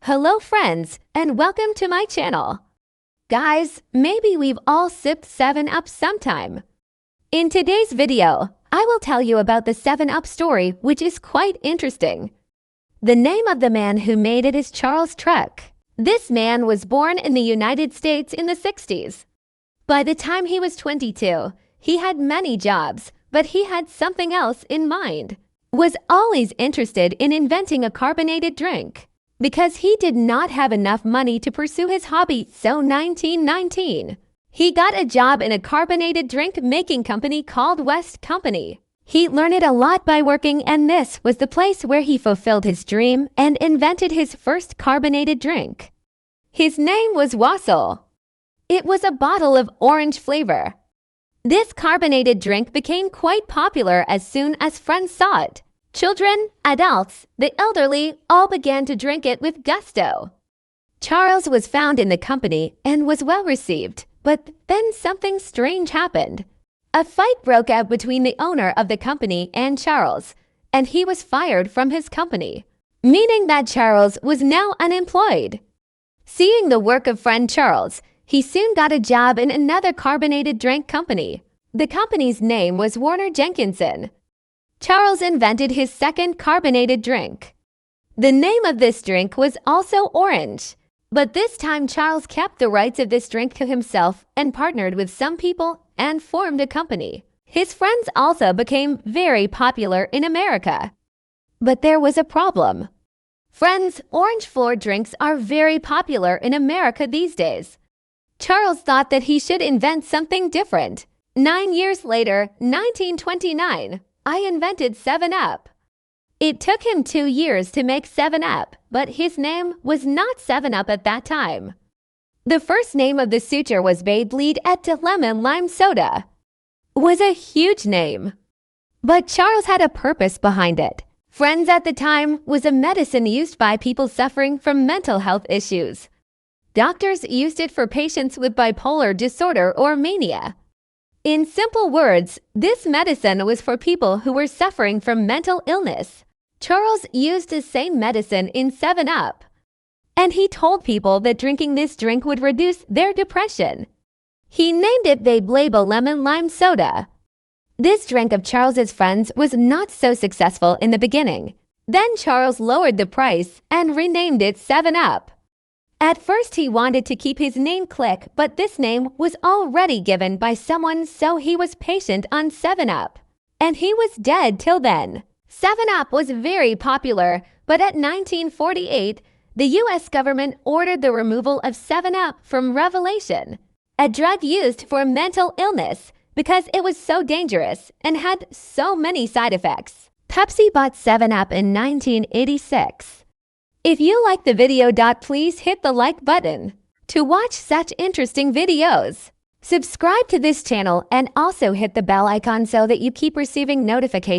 Hello friends, and welcome to my channel. Guys, maybe we've all sipped 7-Up sometime. In today's video, I will tell you about the 7-Up story, which is quite interesting. The name of the man who made it is Charles Leiper. This man was born in the United States in the 60s. By the time he was 22, he had many jobs, but he had something else in mind. Was always interested in inventing a carbonated drink. Because he did not have enough money to pursue his hobby, so 1919, he got a job in a carbonated drink making company called West Company. He learned a lot by working, and this was the place where he fulfilled his dream and invented his first carbonated drink. His name was Wassail. It was a bottle of orange flavor. This carbonated drink became quite popular as soon as friends saw it. Children, adults, the elderly all began to drink it with gusto. Charles was found in the company and was well received, but then something strange happened. A fight broke out between the owner of the company and Charles, and he was fired from his company, meaning that Charles was now unemployed. Seeing the work of friend Charles, he soon got a job in another carbonated drink company. The company's name was Warner Jenkinson. Charles invented his second carbonated drink. The name of this drink was also orange, but this time Charles kept the rights of this drink to himself and partnered with some people and formed a company. His friends also became very popular in America. But there was a problem. Friends, orange-flavored drinks are very popular in America these days. Charles thought that he should invent something different. 9 years later, 1929, I invented 7-Up. It took him 2 years to make 7-Up, but his name was not 7-Up at that time. The first name of the suitor was Beyblade at Lemon Lime Soda. Was a huge name. But Charles had a purpose behind it. Friends at the time was a medicine used by people suffering from mental health issues. Doctors used it for patients with bipolar disorder or mania. In simple words, this medicine was for people who were suffering from mental illness. Charles used the same medicine in 7-Up, and he told people that drinking this drink would reduce their depression. He named it Beyblade Lemon Lime Soda. This drink of Charles's friends was not so successful in the beginning. Then Charles lowered the price and renamed it 7-Up. At first he wanted to keep his name Click, but this name was already given by someone, so he was patient on 7-Up. And he was dead till then. 7-Up was very popular, but at 1948, the U.S. government ordered the removal of 7-Up from Revelation, a drug used for mental illness, because it was so dangerous and had so many side effects. Pepsi bought 7-Up in 1986. If you like the video, please hit the like button. To watch such interesting videos, subscribe to this channel and also hit the bell icon so that you keep receiving notifications.